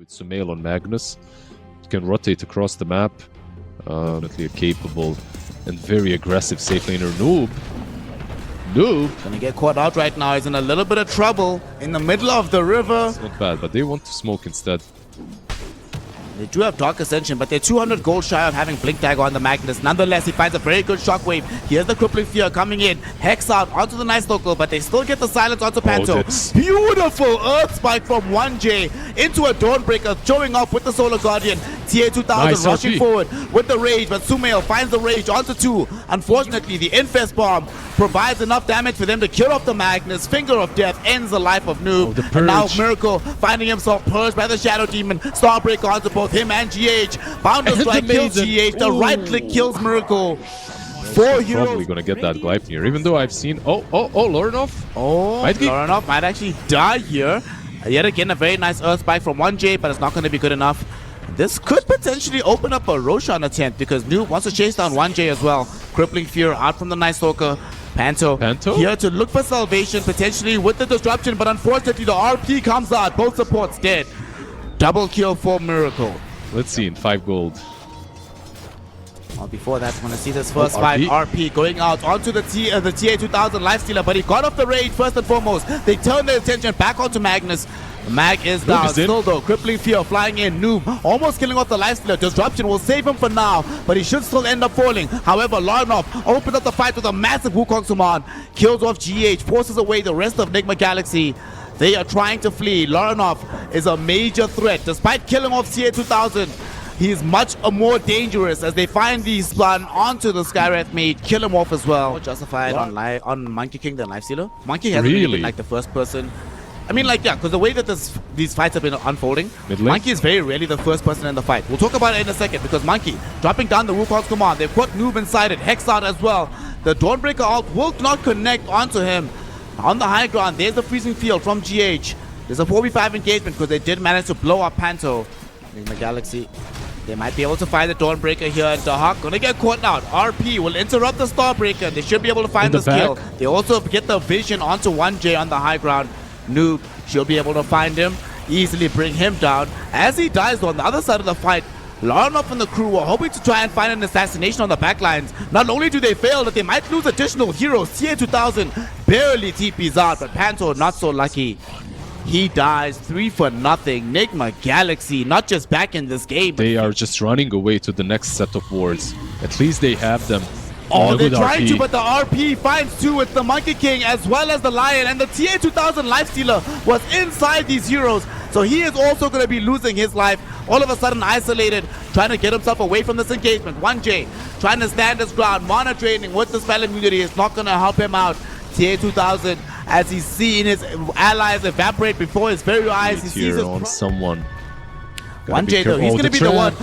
with Sumail on Magnus. He can rotate across the map. Definitely a capable and very aggressive safe laner. Noob. Gonna get caught out right now. He's in a little bit of trouble in the middle of the river. It's not bad, but they want to smoke instead. They do have Dark Ascension, but they're 200 gold shy of having Blink Dagger on the Magnus. Nonetheless, he finds a very good shockwave. Here's the Crippling Fear coming in. Hex out onto the Nice Local, but they still get the silence onto Panto. Beautiful Earth Spike from 1J into a Dawnbreaker, showing off with the Solar Guardian. TA2000 nice rushing RP. forward with the Rage, but Sumail finds the Rage onto 2. Unfortunately, the Infest Bomb provides enough damage for them to kill off the Magnus. Finger of Death ends the life of Noob. The And now Purge. Miracle finding himself purged by the Shadow Demon. Starbreaker onto both him and GH. Boundless And Strike kills amazing. GH. The right click kills Miracle. 4 Probably heroes. gonna get that Gleipnir, even though I've seen Lorinov. Might be. Lorinov might actually die here. Yet again, a very nice Earth Spike from 1J, but it's not going to be good enough. This could potentially open up a Roshan attempt because Noob wants to chase down 1J as well. Crippling Fear out from the Nice Stalker. Panto here to look for salvation, potentially with the disruption, but unfortunately the RP comes out. Both supports dead. Double kill for Miracle. Let's see in 5 gold. Well, before that, we're going to see this first fight. RP. RP going out onto the TA2000 Lifestealer, but he got off the Rage first and foremost. They turn their attention back onto Magnus. Mag is down. Still though, Crippling Fear flying in. Noob almost killing off the Lifestealer. Disruption will save him for now, but he should still end up falling. However, Lorinov opens up the fight with a massive Wukong Summon. Kills off GH, forces away the rest of NIGMA Galaxy. They are trying to flee. Lorinov is a major threat. Despite killing off TA2000, he is much more dangerous as they find the spawn onto the Skywrath Mage, kill him off as well. More justified on Monkey King than Lifestealer. Monkey hasn't really been like the first person. I mean, like, yeah, because the way that these fights have been unfolding, Monkey is very rarely the first person in the fight. We'll talk about it in a second because Monkey dropping down the Wukong's command. They've put Noob inside it, Hex out as well. The Dawnbreaker ult will not connect onto him. On the high ground, there's the Freezing Field from GH. There's a 4v5 engagement because they did manage to blow up Panto. NIGMA Galaxy, they might be able to find the Dawnbreaker here, and Dahak gonna get caught out. RP will interrupt the Starbreaker. They should be able to find this kill. They also get the vision onto 1J on the high ground. Noob, she'll be able to find him, easily bring him down. As he dies though, on the other side of the fight, Lorinov and the crew were hoping to try and find an assassination on the backlines. Not only do they fail, that they might lose additional heroes. TA2000 barely TPs out, but Panto not so lucky. He dies 3 for nothing. NIGMA Galaxy not just back in this game. They are just running away to the next set of wards. At least they have them. Oh, they're trying to, but the RP finds 2 with the Monkey King as well as the Lion, and the TA2000 Lifestealer was inside these heroes. So he is also going to be losing his life. All of a sudden isolated, trying to get himself away from this engagement. 1J trying to stand his ground. Mana draining with the spell immunity is not going to help him out. TA2000, as he's seen his allies evaporate before his very eyes. He sees his on someone. 1J though, he's going to be the one.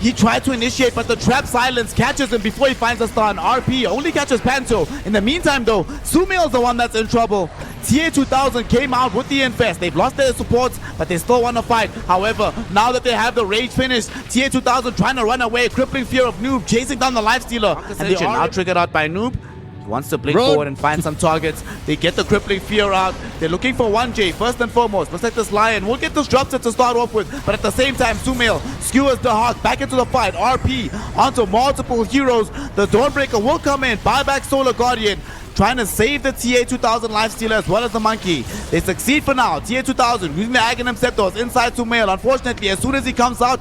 He tried to initiate, but the trap silence catches him before he finds a stun. RP only catches Panto. In the meantime though, Sumail's the one that's in trouble. TA2000 came out with the Infest. They've lost their supports, but they still want to fight. However, now that they have the Rage finished, TA2000 trying to run away. Crippling Fear of Noob chasing down the Lifestealer. And they are now triggered out by Noob. He wants to blink forward and find some targets. They get the Crippling Fear out. They're looking for 1J first and foremost. Looks like this Lion will get disrupted to start off with, but at the same time, Sumail skewers the Hawk back into the fight. RP onto multiple heroes. The Dawnbreaker will come in, buy back Solar Guardian, trying to save the TA2000 Lifestealer as well as the Monkey. They succeed for now. TA2000 using the Aghanim Scepters inside Sumail. Unfortunately, as soon as he comes out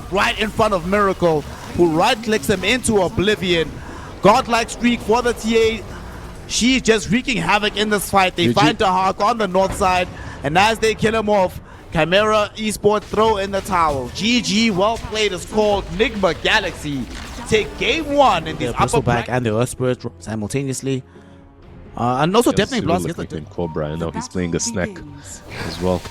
right in front of Miracle, who right-clicks him into Oblivion. Godlike streak for the TA. She's just wreaking havoc in this fight. They find the Hawk on the north side, and as they kill him off, Chimera Esports throw in the towel. GG, well played is called. NIGMA Galaxy take game 1 in the upper back and the Earth Spirit simultaneously. And also definitely lost in Cobra. I know he's playing a snack as well.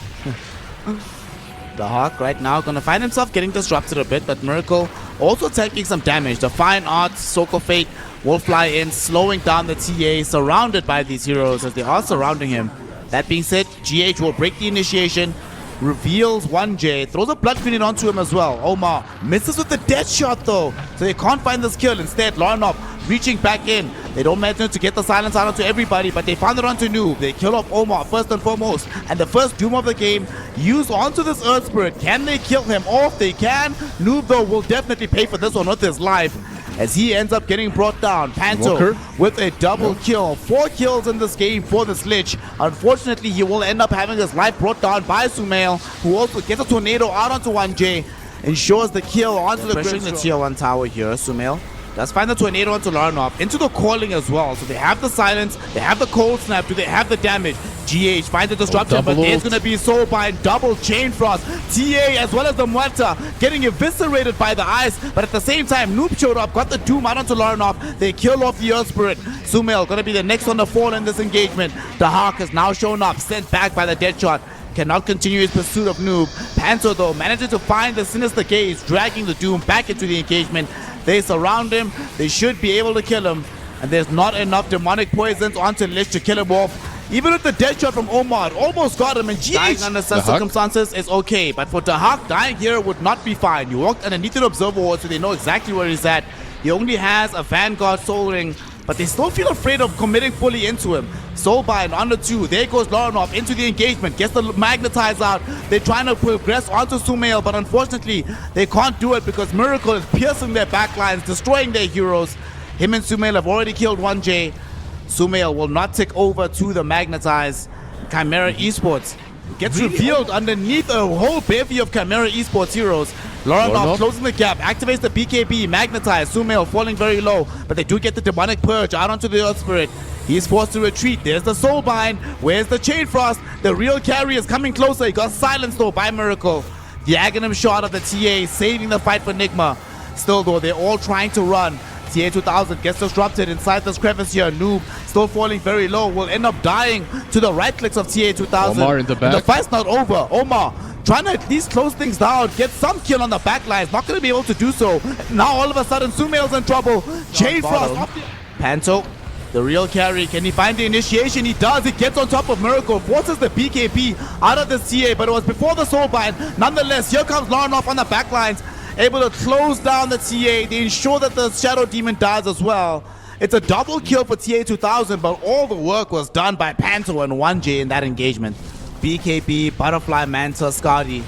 The Hawk right now gonna find himself getting disrupted a bit, but Miracle also taking some damage. The Fine Arts, Soak of Fate will fly in, slowing down the TA, surrounded by these heroes as they are surrounding him. That being said, GH will break the initiation, reveals 1J, throws a Blood Grenade onto him as well. Omar misses with the death shot though, so they can't find this kill. Instead, Lorinov reaching back in. They don't manage to get the silence out onto everybody, but they found it onto Noob. They kill off Omar first and foremost. And the first doom of the game used onto this Earth Spirit. Can they kill him off? They can. Noob, though, will definitely pay for this one with his life, as he ends up getting brought down. Panto Walker with a double kill. 4 kills in this game for this Lich. Unfortunately, he will end up having his life brought down by Sumail, who also gets a tornado out onto 1J. Ensures the kill onto the pressuring the tier 1 tower here. Sumail does find the tornado onto Laranov, into the calling as well. So they have the silence, they have the cold snap, do they have the damage? GH finds the disruption, but there's going to be Soulbind, double chain frost. TA as well as the Muerta getting eviscerated by the ice, but at the same time, Noob showed up, got the doom out onto Laranov. They kill off the Earth Spirit. Sumail going to be the next one to fall in this engagement. The Hawk has now shown up, sent back by the Deadshot. Cannot continue his pursuit of Noob. Panto, though, manages to find the Sinister Gaze, dragging the Doom back into the engagement. They surround him. They should be able to kill him. And there's not enough demonic poisons onto Lich to kill him off. Even with the dead shot from Omar, almost got him. And dying under such circumstances is okay. But for Dahak, dying here would not be fine. You walked underneath an observer ward, so they know exactly where he's at. He only has a Vanguard Soul Ring, but they still feel afraid of committing fully into him. Soulbind on the 2. There goes Laranov into the engagement. Gets the Magnetize out. They're trying to progress onto Sumail, but unfortunately, they can't do it because Miracle is piercing their backlines, destroying their heroes. Him and Sumail have already killed 1J. Sumail will not take over to the Magnetize. Chimera Esports gets revealed underneath a whole bevy of Chimera Esports heroes. Laranov closing the gap, activates the BKB, Magnetize, Sumail falling very low, but they do get the Demonic Purge out onto the Earth Spirit. He's forced to retreat. There's the Soulbind. Where's the Chain Frost? The real carry is coming closer. He got silenced though by Miracle. The Aghanim shot of the TA saving the fight for NIGMA. Still though, they're all trying to run. TA2000 gets disrupted inside this crevice here. Noob still falling very low. Will end up dying to the right clicks of TA2000. Omar in the back. And the fight's not over. Omar trying to at least close things down, get some kill on the back lines. Not going to be able to do so. Now all of a sudden, Sumail's in trouble. Chain Frost. Panto, the real carry. Can he find the initiation? He does. He gets on top of Miracle. Forces the BKB out of the CA, but it was before the Soulbind. Nonetheless, here comes Laranov on the back lines. Able to close down the TA. They ensure that the Shadow Demon dies as well. It's a double kill for TA2000, but all the work was done by Panto and 1J in that engagement. BKB, Butterfly, Manta, Scotty,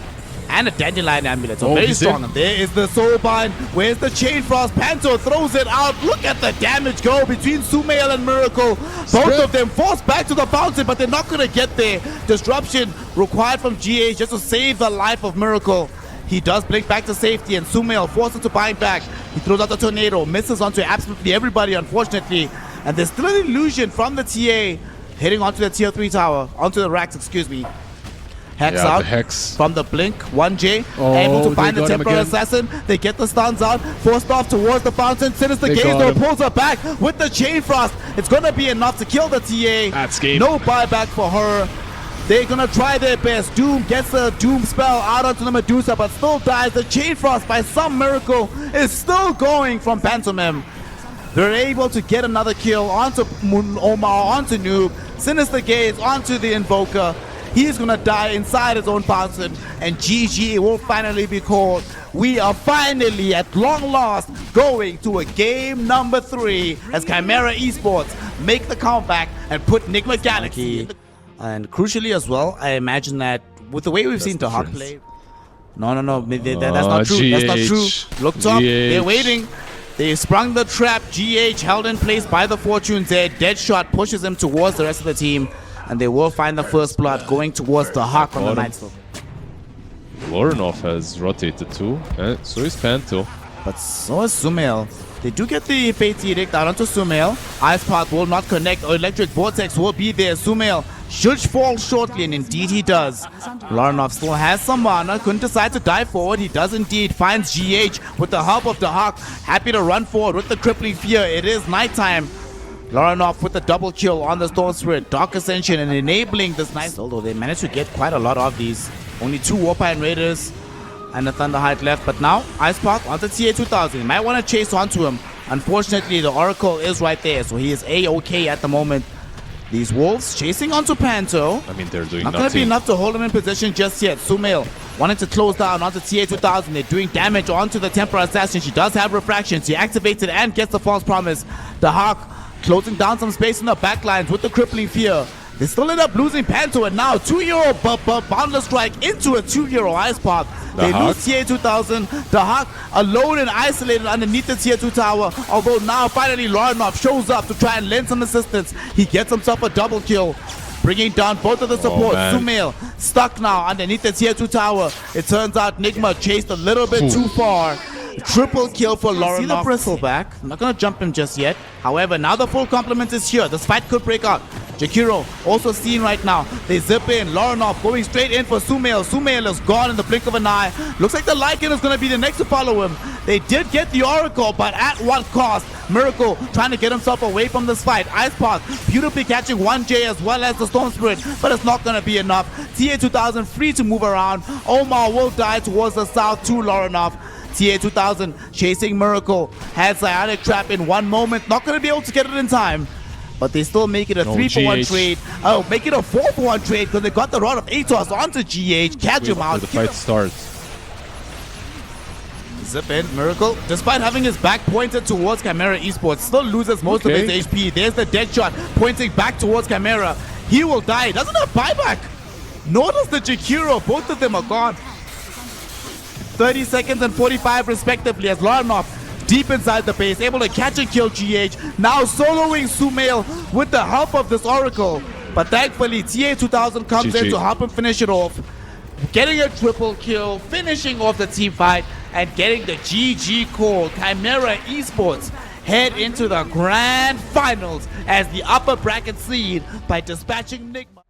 and a Dandelion Amulet. So very strong. And there is the Soulbind. Where's the Chain Frost? Panto throws it out. Look at the damage go between Sumail and Miracle. Both of them forced back to the fountain, but they're not going to get there. Disruption required from GH just to save the life of Miracle. He does blink back to safety, and Sumail forces to bind back. He throws out the tornado, misses onto absolutely everybody, unfortunately. And there's still an illusion from the TA hitting onto the tier 3 tower, onto the racks, excuse me. Hex out the Hex from the blink. 1J able to find the Temporary Assassin. They get the stuns out, forced off towards the fountain. Sinister Gaze though pulls her back with the Chain Frost. It's going to be enough to kill the TA. That's game. No buyback for her. They're going to try their best. Doom gets a Doom spell out onto the Medusa, but still dies. The Chain Frost, by some miracle, is still going from Pantomime. They're able to get another kill onto Omar, onto Noob. Sinister Gaze onto the Invoker. He's going to die inside his own fountain, and GG will finally be called. We are finally, at long last, going to a game number 3 as Chimera Esports make the comeback and put NIGMA Galaxy. And crucially as well, I imagine that with the way we've seen Dahak play... No, that's not true. That's not true. Look top, they're waiting. They sprung the trap. GH held in place by the Fortunes there. Deadshot pushes him towards the rest of the team. And they will find the first blood going towards the Hawk on the Nightstone. Laranov has rotated too, and so is Panto. But so is Sumail. They do get the Fate Edict out onto Sumail. Ice Path will not connect. Electric Vortex will be there. Sumail should fall shortly, and indeed he does. Laranov still has some mana. Couldn't decide to dive forward. He does indeed. Finds GH with the help of the Hawk. Happy to run forward with the Crippling Fear. It is nighttime. Laranov with the double kill on the Storm Spirit, Dark Ascension, and enabling this nice. Although they managed to get quite a lot of these. Only 2 Warpine Raiders and a Thunderhide left. But now, Ice Path onto TA2000. You might want to chase onto him. Unfortunately, the Oracle is right there, so he is A-OK at the moment. These Wolves chasing onto Panto. I mean, they're doing not going to be enough to hold him in position just yet. Sumail wanting to close down onto TA2000. They're doing damage onto the Temporary Assassin. She does have refraction. She activates it and gets the False Promise. The Hawk closing down some space in the backlines with the crippling fear. They still end up losing Panto, and now 2-Euro boundless strike into a 2-Euro ice path. They lose tier 2000. The Hawk alone and isolated underneath the tier 2 tower. Although now finally Lorinov shows up to try and lend some assistance. He gets himself a double kill, bringing down both of the supports. Sumail stuck now underneath the tier 2 tower. It turns out NIGMA chased a little bit too far. Triple kill for Lorinov. See the bristle back. I'm not going to jump him just yet. However, now the full complement is here. This fight could break out. Jakiro also seen right now. They zip in. Lorinov going straight in for Sumail. Sumail is gone in the blink of an eye. Looks like the Lycan is going to be the next to follow him. They did get the Oracle, but at what cost? Miracle trying to get himself away from this fight. Ice Path beautifully catching 1J as well as the Storm Spirit, but it's not going to be enough. TA 2000 free to move around. Omar will die towards the south to Lorinov. TA 2000 chasing Miracle. Had Psionic Trap in one moment. Not going to be able to get it in time. But they still make it a 3-for-1 trade. Oh, make it a 4-for-1 trade because they got the Rod of Atos onto GH. Catch him out. The fight starts. Zip in, Miracle. Despite having his back pointed towards CHIMERA Esports, still loses most of his HP. There's the dead shot pointing back towards CHIMERA. He will die. He doesn't have buyback. Nor does the Jakiro. Both of them are gone. 30 seconds and 45 respectively as Lorinov deep inside the base, able to catch and kill GH. Now soloing Sumail with the help of this Oracle. But thankfully, TA 2000 comes in to help him finish it off. Getting a triple kill, finishing off the team fight, and getting the GG call. CHIMERA Esports head into the grand finals as the upper bracket seed by dispatching NIGMA.